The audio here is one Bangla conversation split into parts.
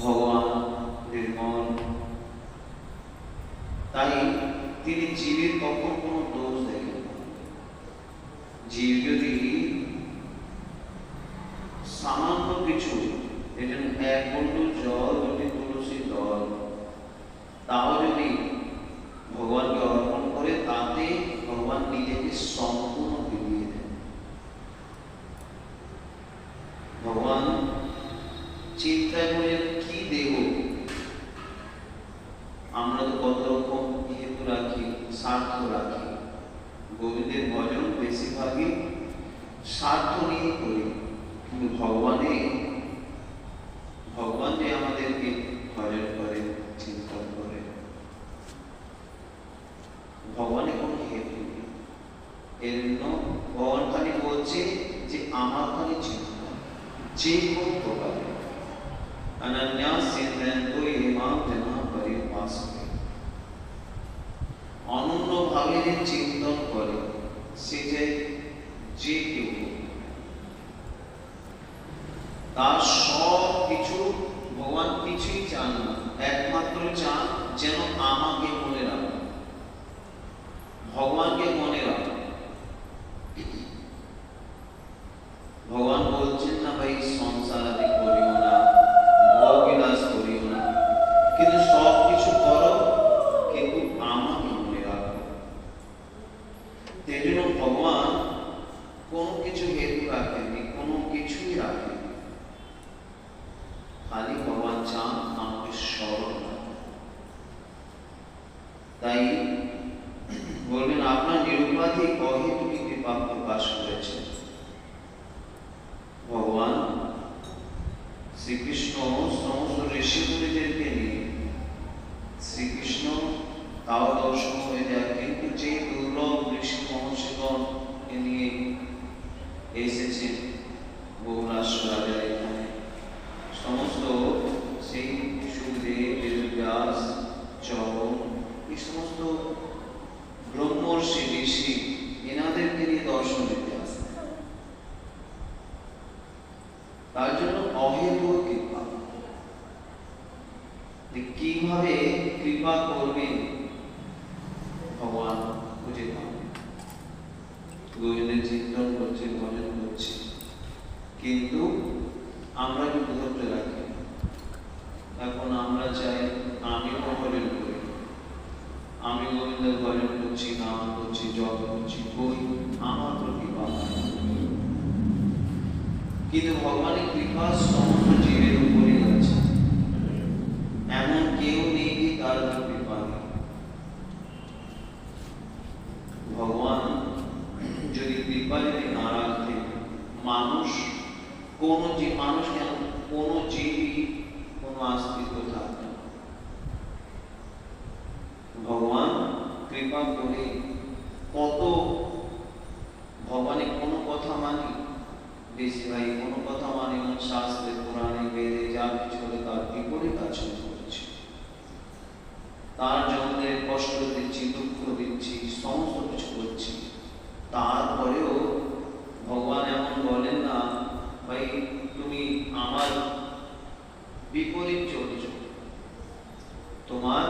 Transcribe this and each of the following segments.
ভগবান জীবের কখন কোনো দোষ দেখে না। জীব যদি সামান্য কিছু, এটা এক বন্ধু জল, দুটি তুলসী দল, তাও যদি ভগবানকে অর্পণ করে, তাতে ভগবান নিজেকে সম্পূর্ণ বিলিয়ে দেন। ভগবান চিন্তা করে কি দেব। আমরা তো কত রকম হেতু রাখি, স্বার্থ রাখি। গোবিন্দের ভজন বেশিরভাগই স্বার্থ নিয়ে করি, কিন্তু ভগবান যে আমাদেরকে ভজন করে, চিন্তা করে, ভগবানের কোনো হেতু নেই। এর জন্য ভগবান খালি বলছে যে আমার খালি চিন্তা, যে কোনো প্রকারে অনন্যা সিদ্ধেন্দু ইমাম জনা পরিপাসতে, অনন্য ভাবে যে চিন্তন করে, সে যে কেউ তার সব কিছু, ভগবান কিছুই চান না, একমাত্র চান যেন আমাকে মনে রাখে, ভগবানকে মনে রাখে। ভগবান বলছেন না ভাই সংসার আদি করিও না, ভোগ বিলাস করিও না, কিন্তু সব কিছু করো, কিন্তু আমাকে মনে রাখো। সেই জন্য ভগবান কোনো কিছু হেতু রাখেননি, কোনো কিছুই রাখেননি, খালি ভগবান চান আমাকে স্মরণ রাখো। তাই বলবেন আপনার নিরুপাধিক অহেতুকী কৃপা প্রকাশ করেছে ভগবান শ্রীকৃষ্ণ। সমস্ত ঋষিমুনিদেরকে নিয়ে শ্রীকৃষ্ণ তাও দর্শন হয়ে যায়, কিন্তু যে দুর্লভ ঋষি মহর্ষিগণকে নিয়ে এসেছেন বহুরাষ্ট্র রাজার এখানে, সমস্ত সেই সুখদেব, বেদব্যাস, চরণ, এই সমস্ত ব্রহ্মর্ষি ঋষি, এনাদেরকে নিয়ে দর্শন দিতে আসে। তার জন্য অহেতুক কৃপা। কিভাবে কৃপা করবেন ভগবান বুঝে পাবেন। গোবিন্দের চিন্তন করছে, ভজন করছে, কিন্তু আমরা কিন্তু ধরতে রাখি। এখন আমরা চাই আমি ভজন করি, আমি গোবিন্দের ভজন করছি, নাম করছি, জপ করছি, করি, আমার তো কৃপা। কিন্তু ভগবানের কৃপা সমস্ত জীবের উপরেই আছে, এমন কেউ নেই যে তার কৃপা নেই। ভগবান যদি কৃপা যদি না রাখতেন, মানুষ কেন কোন জীবই কোন অস্তিত্ব থাকত না। ভগবান কৃপা করে কত, ভগবানের কোনো কথা মানি বেশি ভাই, কোনো কথা মানি না, শাস্ত্রে পুরাণে বেদে যা কিছু হলে তার বিপরীত আচরণ করছে, তার জন্যে কষ্ট দিচ্ছি, দুঃখ দিচ্ছি, সমস্ত কিছু করছি। তারপরেও ভগবান এমন বলেন না ভাই তুমি আমার বিপরীত চলছ, তোমার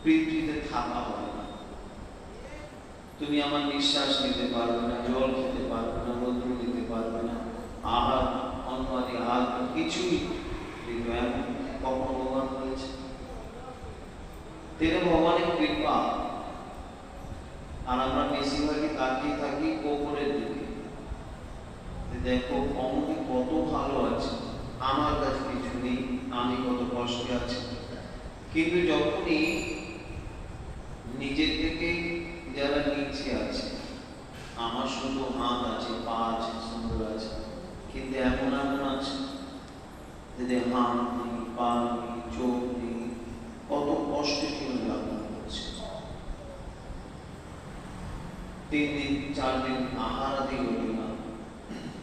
পৃথিবীতে থাকা হয় না, তুমি আমার নিঃশ্বাস নিতে পারবে না, জল খেতে পারবে না, রৌদ্র নিতে পারবে না, আহার অন্ন আদি আহার কিছুই কখনো ভগবান বলেছে। তেরে ভগবানের কৃপা। আর আমরা বেশিরভাগই তাকিয়ে থাকি ওপরের দিকে, দেখো অমুকে কত ভালো আছে, আমার কাছে কিছু নেই, আমি কত কষ্টে আছি। কিন্তু যখনই নিজের থেকে যারা নিচে আছে, আমার শুধু হাত আছে, পা আছে, সুন্দর আছে, কিন্তু এমন আছে যে হাত নেই, পা নেই, চোখ নেই, কত কষ্টে জীবন যাপন করছে, 3 দিন 4 দিন আহার আদি হল না,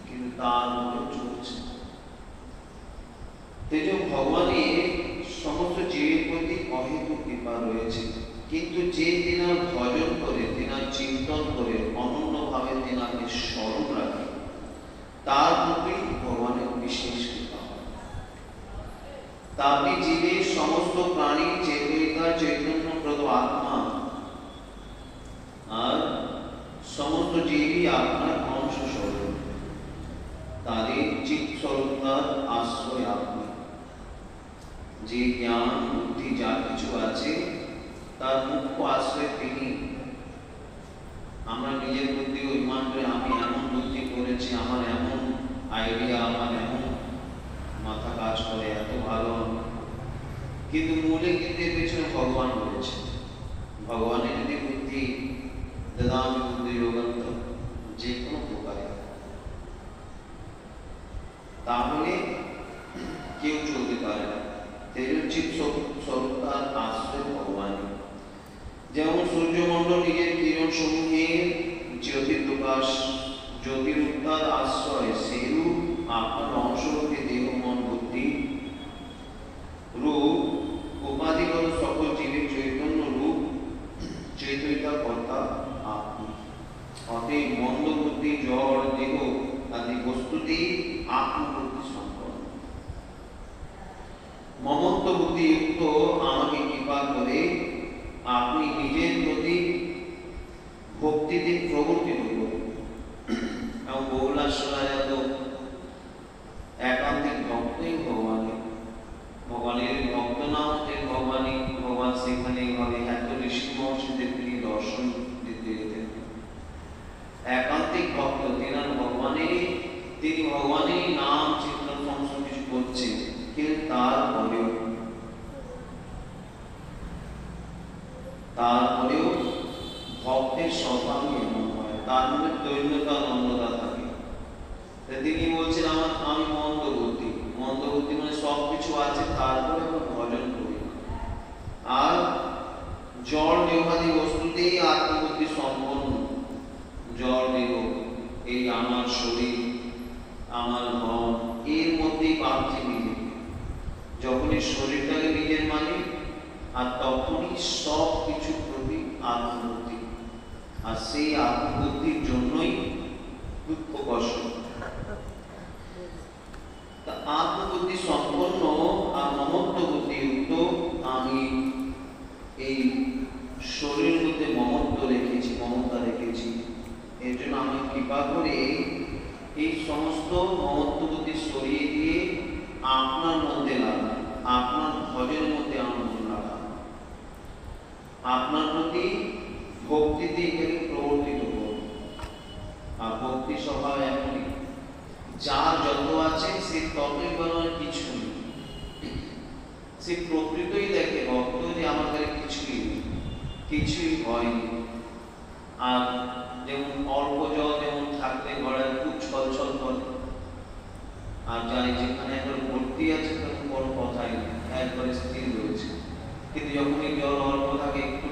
কিন্তু তার মতো চলছে। ভগবানের সমস্ত জীবের প্রতি অহেতুক কৃপা রয়েছে, কিন্তু যে তিনার ভজন করে, তিনার চিন্তন করে, অনন্য ভাবে তিনাকে স্মরণ রাখে, তার প্রতি ভগবানের বিশেষ কৃপা। তারপরে জীবের সমস্ত প্রাণী চেতনিকা চৈতন্যপ্রদ আত্মা সমস্ত জীবই আপনার অংশস্বরূপ, তাদের চিৎস্বরূপতার আশ্রয় আপনি। যে জ্ঞান বুদ্ধি যা কিছু আছে তার মুখ্য আশ্রয় তিনি। আমরা নিজের বুদ্ধি অভিমান করে আমি এমন বুদ্ধি করেছি, আমার এমন আইডিয়া, আমার এমন মাথা কাজ করে, এত ভালো, কিন্তু মূলে কিন্তু এর পেছনে ভগবান রয়েছে। ভগবানের যদি বুদ্ধি দদামি বুদ্ধি যোগান্ত যে কোনো প্রকারে, তাহলে কেউ চলতে পারে না। স্বরূপতার আশ্রয় ভগবান। যেমন সূর্যমণ্ডল নিজের কিরণ সমূহের জ্যোতির্প্রকাশ, জ্যোতিরূপতার আশ্রয়, সেইরূপ আপনার অংশরূপে দেহ মন বুদ্ধি রূপ উপাধিগত সকল জীবের চৈতন্য রূপ চৈতন্যতা কর্তা আপনি। অতএব মন্দ বুদ্ধি জড় দেহ আদি বস্তুতেই আত্মবুদ্ধি সম্পন্ন। মমত্ব বুদ্ধিযুক্ত আমাকে কৃপা করে আপনি নিজের প্রতি ভক্তিতে প্রবর্তিত করুন। এবং বহুলাশ্বরায় তো একান্তিক ভক্তই ভগবানের ভক্ত না হতে ভগবান সেখানে ভাবে এত ঋষি মহর্ষিদের তিনি দর্শন দিতে যেতেন। একান্তিক ভক্ত তিনি ভগবানেরই নাম চিন্তন সমস্ত কিছু করছেন, কিন্তু তারপরেও ভক্তের স্বভাবই এমন হয়, তার মধ্যে দৈন্যতা নম্রতা থাকে। তিনি বলছেন আমি মন্দ বুদ্ধি মানে সব কিছু আছে, তারপরে আমি ভজন করি। আর জড় দেহাদি বস্তুতেই আত্মবুদ্ধি সম্পন্ন। জড় দেহ, এই আমার শরীর, আমার মন, এর মধ্যেই পাচ্ছি নিজে। যখনই শরীরটাকে নিজের মানে, আর তখনই সব কিছু প্রতি আত্মবুদ্ধি। আর সেই আত্মবুদ্ধির জন্যই দুঃখ কষ্ট। আত্মবুদ্ধি সম্পন্ন আর মমত্ব বুদ্ধিযুক্ত আমি এই শরীরের মধ্যে মমতা রেখেছি। এর জন্য আমি কৃপা করে এই সমস্ত মমত্ব বুদ্ধি সরিয়ে দিয়ে আপনার মধ্যে লাগান, আপনার ভজনের মধ্যে আনন্দ লাগান, আপনার প্রতি ভক্তিতে এটাকে প্রবর্তিত করুন। আর ভক্তি স্বভাব এমনই, যার যত আছে সে ততই বলার কিছু নেই। সে প্রকৃতই দেখে ভক্ত যে আমার কাছে কিছুই হয়নি। আর যেমন অল্প জল যেমন থাকলে ঘরে খুব ছলছল করে, আর যাই যেখানে একবার ভর্তি আছে তখন কোনো কথাই নেই, একবারে স্থির রয়েছে। কিন্তু যখন এই জল অল্প থাকে একটু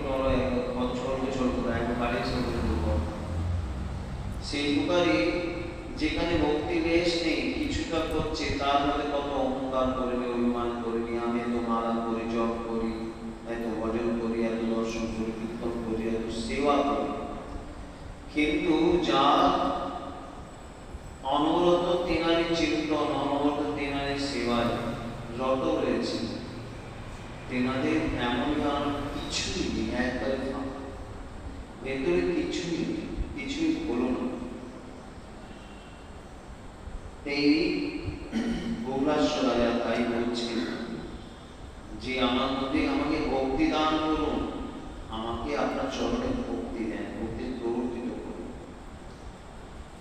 ছল করে একবার বাড়ি সেই প্রকারই যেখানে ভক্তি রেশ নেই, কিছুটা করছে, তার মধ্যে কত অহংকার করবে, অভিমান করবে, আমি এত মালা করি, জপ করি, এত ভজন করি, এত দর্শন করি, কীর্তন করি, এত সেবা করি। কিন্তু যার অনবরত তেনারি চিন্তন, অনবরত তেনারি সেবায় রত রয়েছে, তেনাদের এমন কিছুই নেই, একবারে ফাঁকা, ভেতরে কিছুই হলো না। এই বহুলাশ্ব রাজা তাই বলছেন যে আমার মধ্যে আমাকে ভক্তি দান করুন, আমাকে আপনার চরণে ভক্তি দেন, ভক্তি প্রবর্তিত করুন।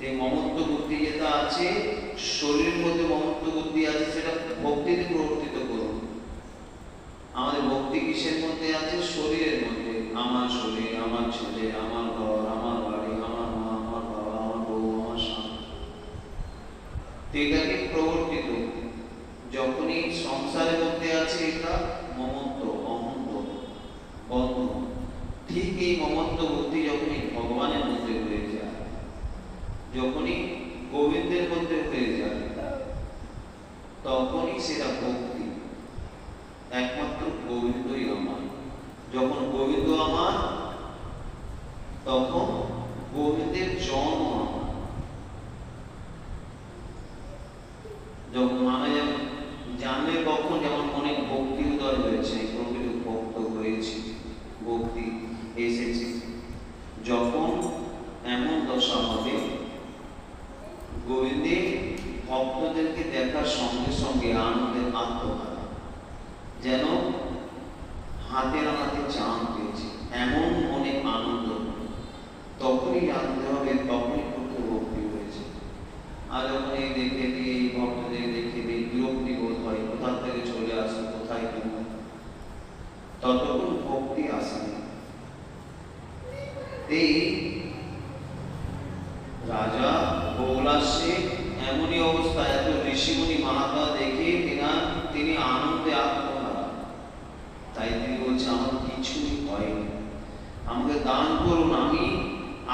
এই মমত্ব বুদ্ধি যেটা আছে, শরীরের মধ্যে মমত্ব বুদ্ধি আছে, সেটা ভক্তিতে প্রবর্তিত করুন। আমাদের ভক্তি কিসের মধ্যে আছে? শরীরের মধ্যে। আমার শরীর, আমার ছেলে, আমার ঘর, আমার বাড়ি, আমার মা, আমার বাবা, আমার বউ, আমার স্বামী, এটাকে প্রবর্তিত। যখনই সংসারের মধ্যে আছে এটা মমত্ব, অহংব, বন্ধ। ঠিক এই মমত্ব বুদ্ধি যখনই ভগবানের মধ্যে হয়ে যায়, যখনই গোবিন্দের মধ্যে হয়ে যায়, তখনই সেটা ভক্তি। একমাত্র গোবিন্দই আমার। যখন গোবিন্দ আমার, তখন গোবিন্দের জন্ম আমার। যখন মানে জানলে কখন, যেমন অনেক ভক্তি উদয় হয়েছে, প্রকৃত ভক্ত হয়েছে, ভক্তি এসেছে, যখন এমন দশা সঙ্গে সঙ্গে আনন্দের আত্মহারা, যেন হাতের হাতে চাঁদ পেয়েছে, এমন মনে আনন্দ। তখনই জানতে হবে, তখনই করতে ভক্তি হয়েছে। আর যখন এই দেখে দিই, এই ভক্তদের দেখে দিই, বিরক্তি বোধ হয়, কোথা থেকে চলে আসে, কোথায় কেন, ততক্ষণ ভক্তি আসেনি। এই রাজা ভোগলাসে এমনই অবস্থা, এত ঋষিমুনি মাহাতা দেখে তিনি আনন্দে আত্মহারা। তাই তিনি বলছে, আমার কিছুই হয়নি, আমাকে দান করুন, আমি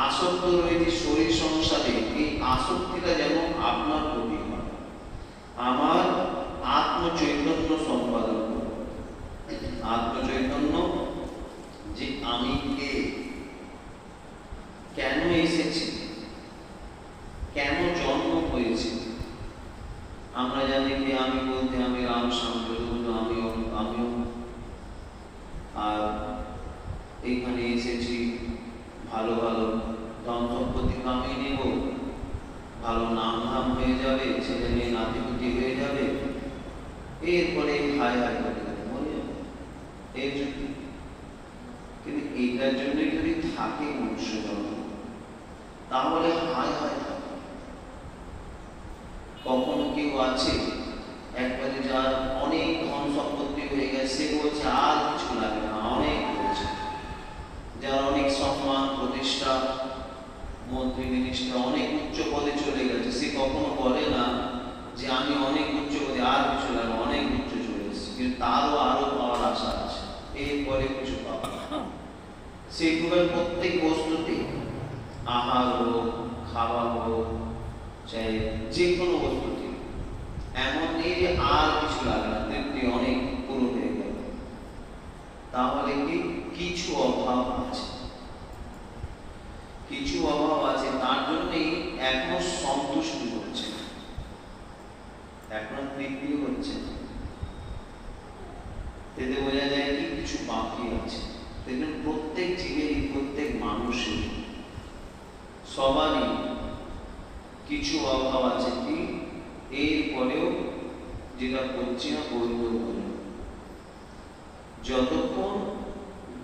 আসক্ত রয়েছি শরীর সংসারে, এই আসক্তিটা যেন আপনার প্রতি হয়, আমার আত্মচৈতন্য সম্পাদন করুন। আত্মচৈতন্য যে আমি কে, কেন এসেছি, কেন জন্ম হয়েছে। আমরা জানি যে আমি বলতে আমি রাম শ্যাম যদু, আমিও আর এইখানে এসেছি ভালো ভালো ধন সম্পত্তি কামিয়ে নেব, ভালো নাম ধাম হয়ে যাবে, ছেলে মেয়ে নাতিপুতি হয়ে যাবে, এরপরে হায় হায় করে মরে যাবে, এর জন্য। কিন্তু এইটার জন্যই যদি থাকে মনুষ্য জন্ম, তাহলে হায় হায় থাকে। কখনো কেউ আছে একবারে যার অনেক ধন সম্পত্তি হয়ে গেছে, সে বলছে আর কিছু লাগে না, অনেক হয়েছে। যার অনেক সম্মান প্রতিষ্ঠা, মন্ত্রী মিনিস্টার অনেক উচ্চ পদে চলে গেছে, সে কখনো বলে না যে আমি অনেক উচ্চ পদে, আর কিছু লাগে, অনেক উচ্চ চলে এসেছে, কিন্তু তারও আরো পাওয়ার আশা আছে, এরপরে কিছু পাওয়া। সেইগুলোর প্রত্যেক বস্তুতে, আহার হোক, খাওয়া হোক, চাই যে কোনো বস্তুতে এমন নেই যে আর কিছু লাগে না, তৃপ্তি অনেক পুরো হয়ে গেল। তাহলে কি কিছু অভাব আছে, কিছু অভাব আছে, তার জন্যই এখনো সন্তুষ্টি হচ্ছে না, এখনো তৃপ্তি হচ্ছে না। এতে বোঝা যায় কি কিছু বাকি আছে। দেখবেন প্রত্যেক জীবেরই, প্রত্যেক মানুষের, সবারই কিছু অভাব আছে। কি এরপরেও যেটা করছি না, গোবিন্দ ভজন, যতক্ষণ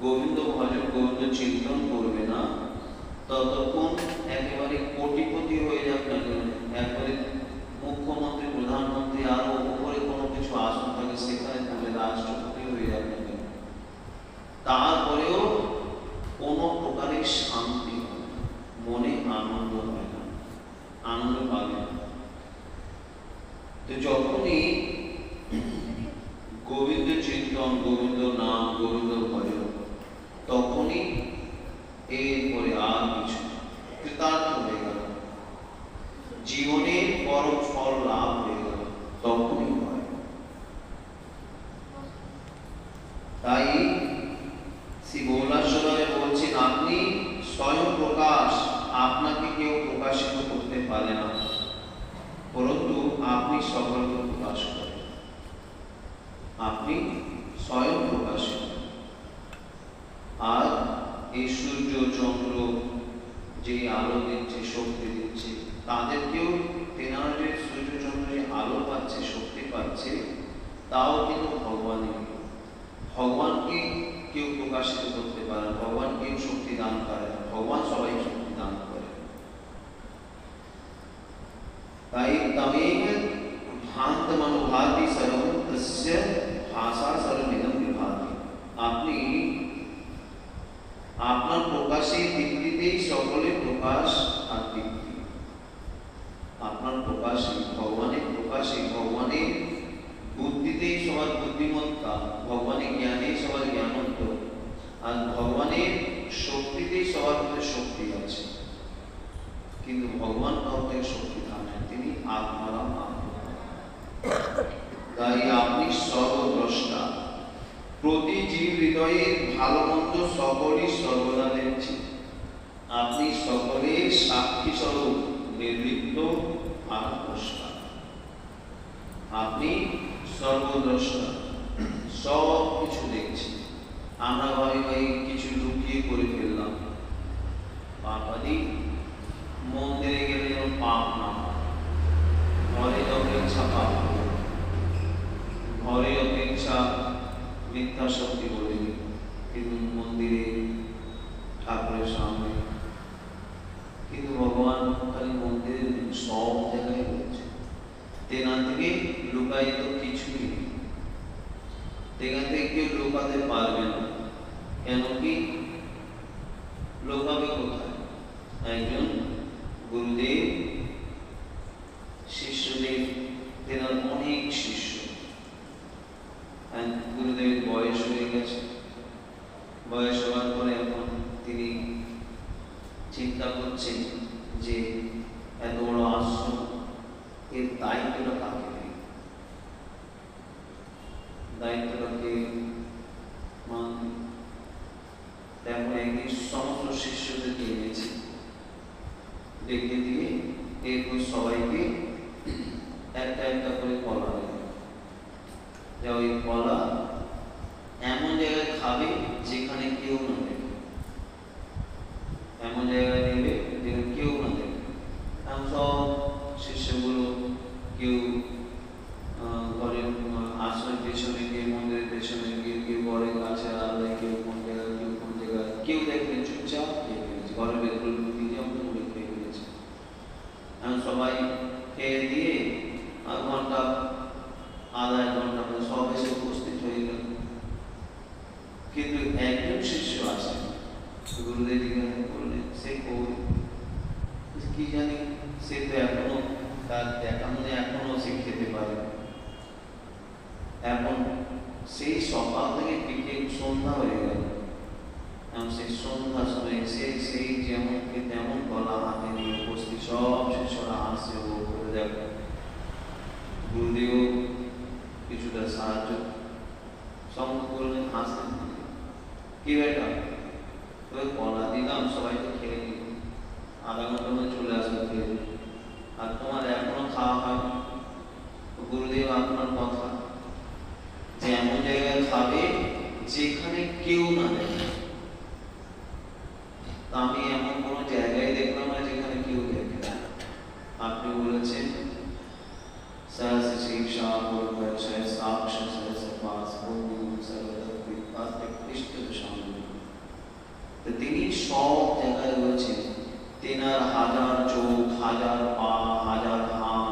গোবিন্দ ভজন গোবিন্দ চিন্তন করবে না, ততক্ষণ একেবারে কোটিপতি হয়ে যাবে না, একবারে মুখ্যমন্ত্রী, প্রধানমন্ত্রী, আরো উপরে কোনো কিছু আসন থাকে সেখানে থাকলে রাষ্ট্রপতি হয়ে যাবে না, তারপরেও কোনো প্রকারের শান্তি হয় না, মনে আনন্দ হয় না, আনন্দ পাবে না। তো যখনই গোবিন্দ চিন্তন, গোবিন্দ নাম, গোবিন্দ ভজন, তখনই এরপরে আর কিছু কৃতার্থ হয়ে গেল, জীবনের পরম ফল লাভ হয়ে গেল, তখনই হয়। তাই শ্রী গৌরাঙ্গরায় বলছেন, আপনি স্বয়ং প্রকাশ, আপনাকে কেউ প্রকাশিত করতে পারে না, পরন্তু আপনি সকলকে প্রকাশ করেন, আপনি স্বয়ং প্রকাশিত। আর এই সূর্য চন্দ্র যে আলো দিচ্ছে, শক্তি দিচ্ছে, তাদেরকেও তেনারা যে সূর্য চন্দ্র যে আলো পাচ্ছে, শক্তি পাচ্ছে, তাও কিন্তু ভগবানই। ভগবানকে কেউ প্রকাশিত করতে পারে, ভগবান কেউ শক্তি দান করে, ভগবান সবাই শক্তি দান করে। তাই তমেব ভান্ত মনোভাতি সর্বং তস্য ভাষা সর্বমিদং বিভাতি। আপনি আপনার প্রকাশের দীপ্তিতেই সকলের প্রকাশ আর দীপ্তি। আপনার প্রকাশে, ভগবানের প্রকাশে, ভগবানের বুদ্ধিতেই সবার বুদ্ধিমত্তা, ভগবানের জ্ঞানেই সবার জ্ঞানত্ব, আর ভগবানের শক্তিতেই সবার মধ্যে শক্তি আছে। কিন্তু ভগবান কাউকে শক্তি দান, তিনি আত্মারাম। তাই আপনি সর্বদ্রষ্টা, প্রতি জীব হৃদয়ের ভালো মন্দ সকলই সর্বদা দেখছেন। আপনি সকলের সাক্ষী স্বরূপ, নির্লিপ্ত আর দ্রষ্টা। আপনি সর্বদ্রষ্টা, সব কিছু দেখছেন। আমরা ভাই ভাই কিছু লুকিয়ে করে ফেললাম, পাপাদি মন্দিরে গেলে যেন পাপ না হয়, ঘরে যখন ইচ্ছা পাপ, ঠাকুরের সামনে, কিন্তু ভগবান খালি মন্দিরে সব জায়গায় রয়েছে। তেনার থেকে লুকায়িত কিছুই নেই, তেনার থেকে কেউ লুকাতে পারবে না। কেন কি লোকাবে কোথায়? একজন গুরুদেব, শিষ্যদেব, তেনার অনেক শিষ্য। গুরুদেবের বয়স হয়ে গেছে, বয়স হওয়ার পরে এখন তিনি চিন্তা করছেন যে এত বড় আশ্রম, এর দায়িত্বটা কাকে নেই, দায়িত্বটাকে মানবে। তেমন একদিন সমস্ত শিষ্যদেরকে এনেছে, ডেকে দিয়ে এরপর সবাইকে একটা একটা করে কলা দেবে, যা ওই কলা এমন জায়গায় খাবে যেখানে কেউ না দেবে, এমন জায়গায় নেবে যেখানে কেউ না দেবে। কারণ সব শিষ্যগুলো কেউ ঘরের আশ্রমের পেছনে গিয়ে, মন্দিরের পেছনে গিয়ে, কেউ ঘরের কাছে আলাদা, কেউ কোন জায়গায়, কেউ কোন জায়গায়, কেউ দেখলে চুপচাপ খেয়ে ফেলেছে, ঘরের ভেতরে ঢুকিয়ে যেমন খেয়ে ফেলেছে। এখন সবাই খেয়ে দিয়ে ঘন্টা আধা এক ঘন্টা পরে সব এসে উপস্থিত হয়ে গেল, কিন্তু একজন শিষ্য আছে। গুরুদেব জিজ্ঞাসা করলেন, সে কই? কি জানি, সে তো এখনো তার দেখানো এখনো সে খেতে পারে। এখন সেই সকাল থেকে বিকে সন্ধ্যা হয়ে গেল, এখন সেই সন্ধ্যার সময় সেই যেমন তেমন গলা হাতে নিয়ে উপস্থিত সব শিষ্যরা আসে ও করে দেখো। গুরুদেব কিছুটা সাহায্য সমস্ত করলেন, হাসলেন, কি বেটা তো কলা দিলাম, সবাই তো খেয়ে নিল, আধা ঘন্টার মধ্যে চলে আসবে খেয়ে, আর তোমার এখনো খাওয়া হয়। গুরুদেব আপনার কথা যে এমন জায়গায় খাবে যেখানে কেউ না দেখে, আমি এমন কোনো জায়গায় দেখলাম না যেখানে কেউ দেখে না। আপনি বলেছেন सहस्र शिक्षा पूर्वक्षय साक्ष सहस्र पास पूर्व सर्वदा विपात कृष्ण शामिल। तो তিনি সব জায়গায় রয়েছেন, তেনার হাজার চোখ, হাজার পা, হাজার হাত,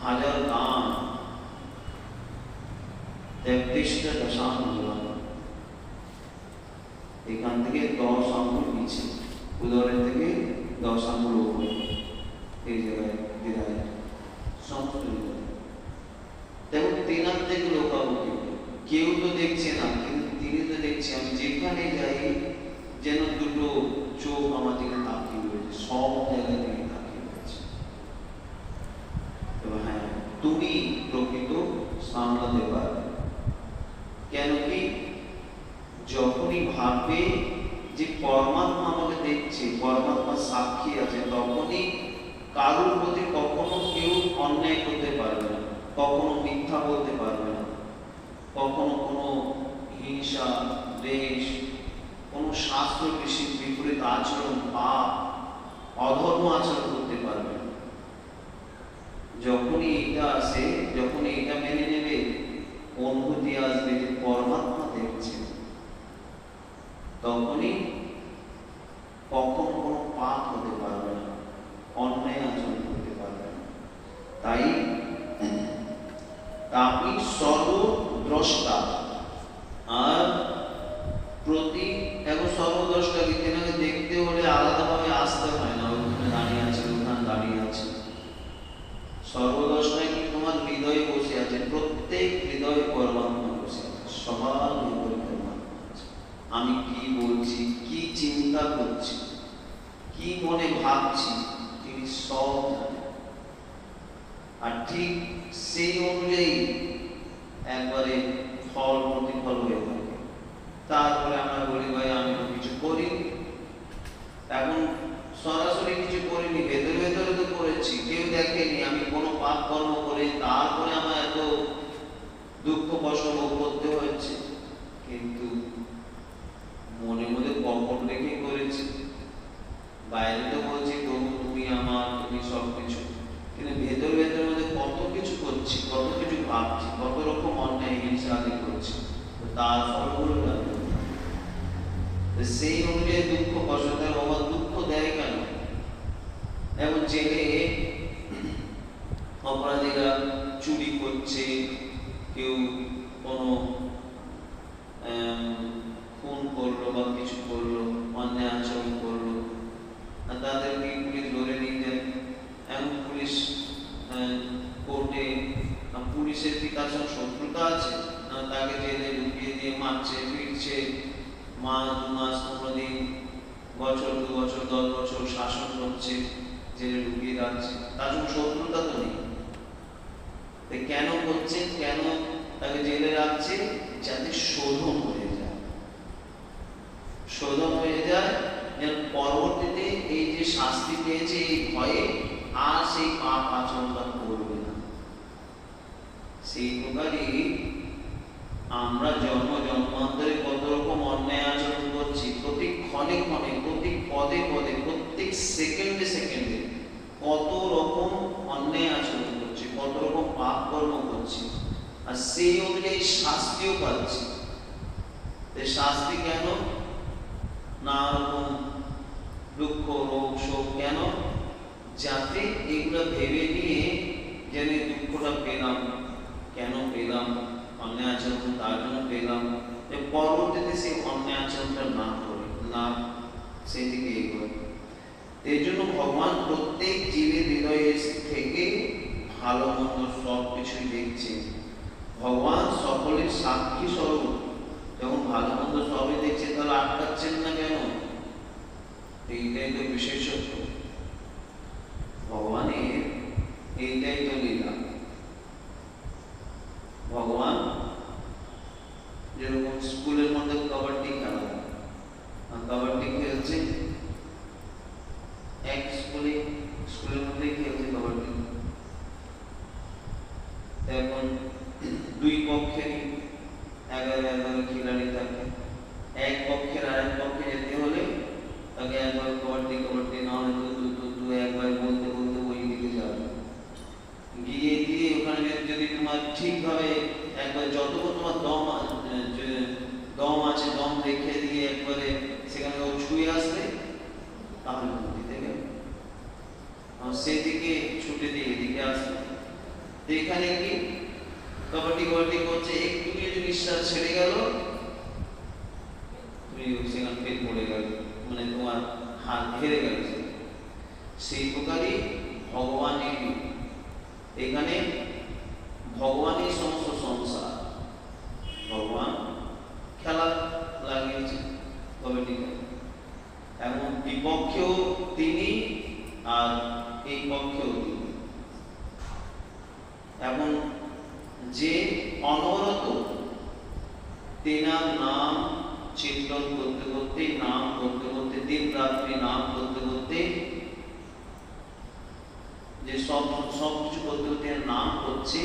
হাজার কান, 33টা দশাঙ্গুল, এখান থেকে 10 আঙ্গুল নিচে, উদরের থেকে 10 আঙ্গুল উপরে, এই জায়গায় বিরাজ সমস্ত। দেখো তেনার থেকে লোকাবো কেউ তো দেখছে না, কিন্তু তিনি তো দেখছে। আমি যেখানে যাই যেন দুটো চোখ আমার দিকে তাকিয়ে রয়েছে, সব জায়গায় তিনি তাকিয়ে রয়েছে। হ্যাঁ, তুমি প্রকৃত সামলাতে পারবে। কেন কি যখনই ভাববে যে পরমাত্মা আমাকে দেখছে, পরমাত্মা সাক্ষী আছে, তখনই কারোর প্রতি কখনো কেউ অন্যায় করতে পারবে না, কখনো মিথ্যা বলতে পারবে না, কখনো কোনো হিংসা, দ্বেষ, কোনো শাস্ত্র বিপরীত আচরণ, পাপ, অধর্ম আচরণ করতে পারবে না। যখনই এটা আসে, যখনই এটা মেনে নেবে, অনুভূতি আসবে যে পরমাত্মা দেখছে, তখনই কখনো কোনো পাপ হতে পারবে না, অন্যায় আচরণ করতে পারবে না। তাই আপনি সর্বদ্রষ্টা, আর প্রতি এবং সর্বদ্রষ্টা তেনাকে দেখতে হলে আলাদাভাবে আসতে হয় না, ওখানে দাঁড়িয়ে আছে, ওখানে দাঁড়িয়ে আছে। সর্বদ্রষ্টা কি তোমার হৃদয়ে বসে আছে, প্রত্যেক হৃদয়ে পরমাত্মা বসে আছে, সবার হৃদয়ে পরমাত্মা আছে। আমি কি বলছি, কি চিন্তা করছি, কি মনে ভাবছি, তিনি সব জানেন। আর ঠিক সেই অনুযায়ী একবারে ফল প্রতিফল হয়ে থাকে। তারপরে আমরা বলি ভাই আমি তো কিছু করিনি, এখন সরাসরি কিছু করিনি, ভেতরে ভেতরে তো করেছি, কেউ দেখেনি, আমি কোনো পাপ কর্ম করে তারপরে আমার এত দুঃখ কষ্ট ভোগ করতে হচ্ছে, কিন্তু মনের মধ্যে কপট রেখে করেছি। বাইরে তো বলছি প্রভু তুমি আমার, তুমি সব কিছু, কিন্তু ভেতর ভেতরের মধ্যে কত কিছু করছি, কত কিছু ভাবছি, কত রকম অন্যায় হিংসা আদি করছি, তার ফলগুলো লাগবে। সেই অনুযায়ী দুঃখ কষ্ট দেয়। ভগবান দুঃখ দেয় কেন? এমন জেলে অপরাধীরা চুরি করছে, কেউ কোনো খুন করলো বা কিছু করলো, অন্যায় আচরণ করলো, আর তাদেরকে পুলিশ ধরে নিয়ে যায়। এমন পুলিশ কোর্টে, পুলিশের কি তার সঙ্গে শত্রুতা আছে? তাকে জেলে ঢুকিয়ে দিয়ে মারছে, ফিরছে, মাস 2 মাস 15 দিন, বছর 2 বছর 10 বছর শাসন করছে, জেলে ঢুকিয়ে রাখছে, তার সঙ্গে শত্রুতা তো নেই। কেন করছে, কেন তাকে জেলে রাখছে? যাতে শোধন হয়ে যায়, শোধন হয়ে যায়, যেন পরবর্তীতে এই যে শাস্তি পেয়েছে এই ভয়ে আর সেই পাপ আচরণটা করবে না। সেই প্রকারই আমরা জন্ম জন্মান্তরে কত রকম অন্যায় আচরণ করছি, প্রতি ক্ষণে ক্ষণে, প্রতি পদে পদে, প্রত্যেক সেকেন্ডে সেকেন্ডে কত রকম অন্যায় আচরণ করছি, কত রকম পাপ কর্ম করছি, আর সেই অনুযায়ী শাস্তিও পাচ্ছি। শাস্তি কেন? না রকম দুঃখ, রোগ, শোক, কেন? যাতে এগুলো ভেবে নিয়ে যেন দুঃখটা পেলাম, কেন পেলাম, অন্যায় আচরণ তার জন্য পেলাম, পরবর্তীতে সেই অন্যায় আচরণটা না করে, না সেই দিকে এগোয়। এর জন্য ভগবান প্রত্যেক জীবের হৃদয়ে থেকে ভালো মন্দ সব কিছুই দেখছে। ভগবান সকলের সাক্ষী স্বরূপ, যখন ভালো মন্দ সবই দেখছে, তাহলে আটকাচ্ছেন না কেন? এইটাই তো বিশেষত্ব ভগবানের, এইটাই তো লীলা। ভগবান যেরকম স্কুলের মধ্যে কবাডি খেলা, কবাডি খেলছে এক স্কুলের মধ্যেই খেলছে কবাডি। এখন 2 পক্ষেরই 11 খেলাড়ি থাকে। এক পক্ষের আর এক পক্ষে যেতে হলে তাকে একবার কবাডি না হলে তো একবার বলতে বলতে ওই দিকে যাবে, গিয়ে দিয়ে ওখানে যদি তোমার ঠিকভাবে একবার যতক্ষণ তোমার দম আছে, দম রেখে দিয়ে একবারে সেখানে ও ছুঁয়ে আসবে, তাহলে দিতে গেলে সেদিকে ছুটে দিয়ে এদিকে আসবে। এখানে কি কবাডি করছে, একটু যদি নিঃশ্বাস ছেড়ে গেল, তুমি সেখানে ফেল পড়ে গেল, মানে তোমার হাত হেরে গেল। সেই প্রকারই ভগবানের, এখানে ভগবানের সমস্ত সংসার, ভগবান খেলা লাগিয়েছে কবাডি খেলা, এবং বিপক্ষেও তিনি আর এই পক্ষেও তিনি। এবং যে অনবরত তেনার নাম চিন্তন করতে করতে, নাম করতে করতে, দিন রাত্রি নাম করতে করতে, যে সব কিছু করতে করতে নাম করছে,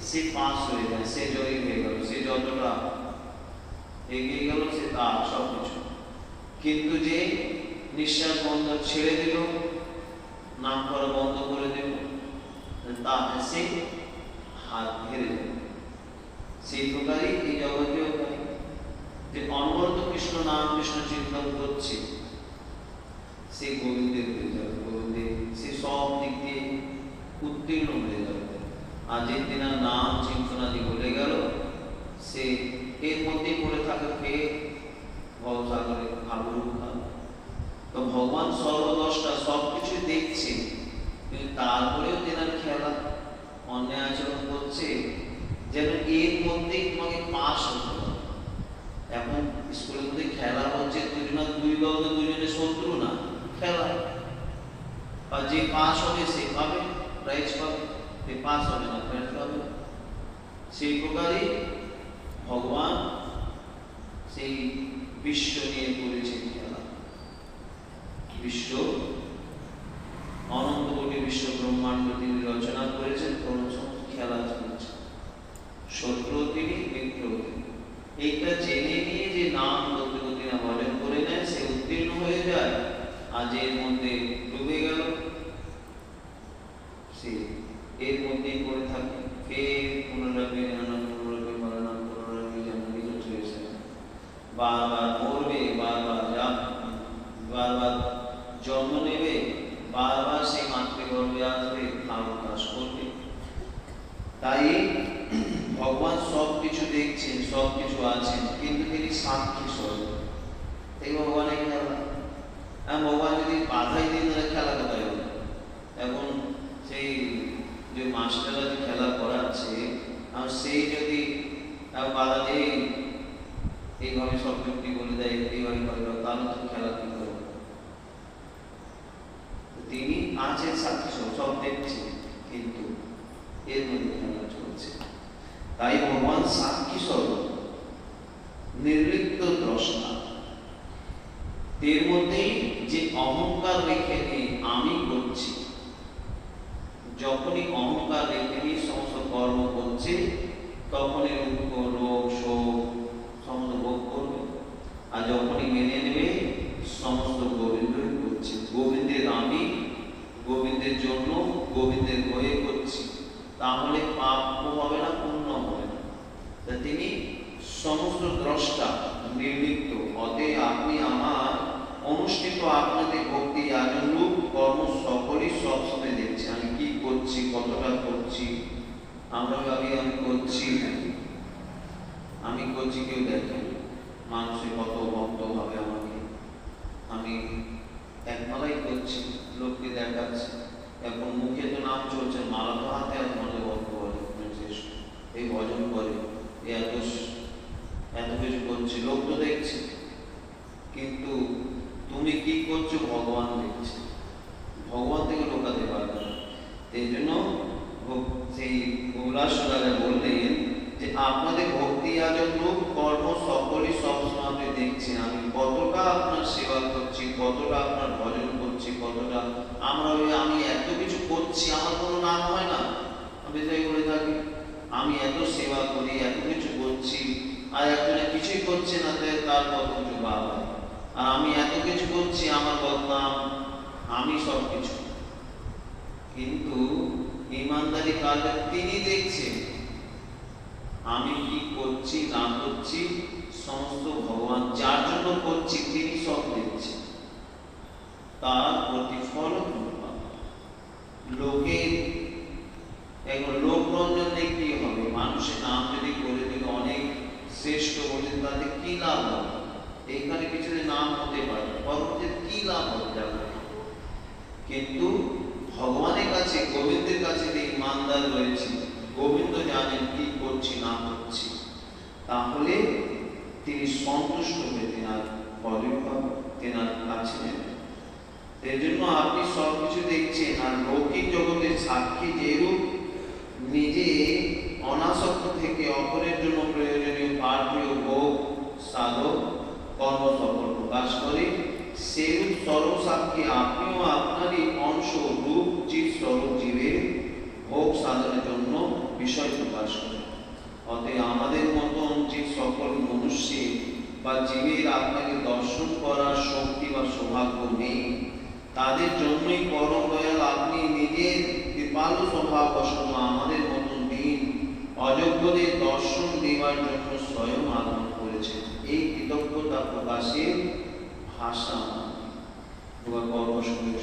সে পাস হয়ে যায়, সে জয়ী হয়ে গেল, সে যতটা এগিয়ে গেল সে তার সব কিছু। কিন্তু যে নিঃশ্বাস বন্ধ ছেড়ে দিল, নাম করা বন্ধ করে দিল, তা সে হাত হেরে যাবে। সেই প্রকারই এই জগতেও তাই, যে অনবরত কৃষ্ণ নাম, কৃষ্ণ চিন্তন করছে, সে গোবিন্দের হয়ে যাবে, গোবিন্দের সে সব দিক দিয়ে উত্তীর্ণ হয়ে যাবে। আর যে তেনার নাম চিন্তনাদি বলে গেল, সে এর মধ্যেই পড়ে থাকে, কে ভবসাগরে হাবুডুবু খাবে। তো ভগবান সর্বদষ্টা, সব কিছু দেখছে, কিন্তু তারপরেও তেনার খেলা, অন্যায় আচরণ করছে, যেন এর মধ্যেই তোমাকে পাস হতে হবে। এখন স্কুলের মধ্যে খেলা হচ্ছে, দুই দল তো দুজনের শত্রু না, খেলা, আর যে পাস হবে সে পাবে, প্রাইজ পাবে, যে পাস হবে না প্রাইজ পাবে। সেই প্রকারই ভগবান সেই বিশ্ব নিয়ে করেছেন খেলা। বিশ্ব, অনন্ত কোটি বিশ্ব ব্রহ্মাণ্ড তিনি রচনা করেছেন, খেলা চলছে, শত্রু তিনি, মিত্র তিনি। এইটা জেনে নিয়ে যে নাম করতে করতে ভজন করে নেয়, সে উত্তীর্ণ হয়ে যায়, আর এর মধ্যে ডুবে গেল, সে এর মধ্যেই পড়ে থাকে, ফের পুনরাবৃত্তি বারবার মরবে, বারবার তাহলে তো খেলা কি করবে? তিনি আজের সাক্ষী সব দেখছেন, কিন্তু এর মধ্যে খেলা চলছে। তাই ভগবান সাক্ষী স্বরূপ, নির্লিপ্ত দ্রষ্টা। এর মধ্যেই যে অহংকার রেখে নিয়ে আমি করছি, যখনই অহংকার রেখে নিয়ে সমস্ত কর্ম করছে, তখনই দুঃখ, রোগ, শোক সমস্ত ভোগ করবে। আর যখনই মেনে নেবে, সমস্ত গোবিন্দই করছে। গোবিন্দের আমি, গোবিন্দের জন্য, গোবিন্দের হয়ে করছি, তাহলে পাপ হবে না, পুণ্য হবে না। তা তিনি সমস্ত দ্রষ্টা, নির্লিপ্ত। অতএব আপনি আমার অনুষ্ঠিত আপনাদের ভক্তি আজন্যূপ কর্ম সকলই সবসময় দেখছি। আমি কি করছি, কতটা করছি। আমরা ভাবি আমি করছি, কেউ দেখে মানুষের কত ভক্ত হবে আমাকে, আমি একমালাই করছি, লোককে দেখাচ্ছি। এখন মুখে তো নাম চলছে, মালা তো হাতে আর মনে ভক্ত বলে এই ভজন করে, এত কিছু করছে, লোক তো দেখছে, কিন্তু তুমি কি করছো ভগবান দেখছে। ভগবান থেকে লোকাতে পারবে না। এই জন্য সেই উল্লাস রাজা বললেন যে আপনাদের ভক্তি আজন্যূপ কর্ম সকলই সবসময় আপনি দেখছেন। আমি কতটা আপনার সেবা করছি, কতটা আপনার ভজন করছি, কতটা আমি এত কিছু করছি, আমার কোনো নাম হয় না। আমি তাই বলে থাকি, আমি এত সেবা করি, এত কিছু করছি, আর একজনে কিছুই করছে না, তার কত কিছু ভাব হয়। আর আমি এত কিছু করছি, আমার বদনাম, আমি সব কিছু। কিন্তু ইমানদারি কাজে তিনি দেখছেন আমি কি করছি না করছি, সমস্ত ভগবান যার জন্য করছি তিনি সব দেখছেন। তার প্রতিফল লোকের লোকরঞ্জন দেখতে হবে। মানুষের নাম যদি করে দিল অনেক শ্রেষ্ঠ বলেন, তাতে কি লাভ হবে? এইখানে কিছু নাম হতে পারে, পরবর্তী কি লাভ হতে যাবে? কিন্তু ভগবানের কাছে, গোবিন্দের কাছে যে ইমানদার রয়েছে, গোবিন্দ জানেন কি করছি না করছি, তাহলে তিনি সন্তুষ্ট হয়ে তেনার পদবিভাগ তেনার কাছে নেবেন। এর জন্য আপনি সবকিছু দেখছেন। আর লৌকিক জগতের সাক্ষী যেরূপ নিজে অনাসক্ত থেকে অপরের জন্য প্রয়োজনীয় পার্থিব ভোগ, সাধক, কর্ম সফল প্রকাশ করে, সেরূপ স্বরূপ সাক্ষী আপনিও আপনারই অংশ রূপ জীব স্বরূপ জীবের ভোগ সাধনের জন্য বিষয় প্রকাশ করেন। অতএব আমাদের মতন যে সকল মনুষ্যের বা জীবের আপনাকে দর্শন করার শক্তি বা সৌভাগ্য নেই, তাদের জন্যই পরম দয়াল আপনি নিজের কৃপালু স্বভাববশত আমাদের মতন দিন অযোগ্যদের দর্শন দেওয়ার জন্য স্বয়ং আগমন করেছেন। এই কৃতজ্ঞতা প্রকাশের ভাষা কর্মসঙ্গীর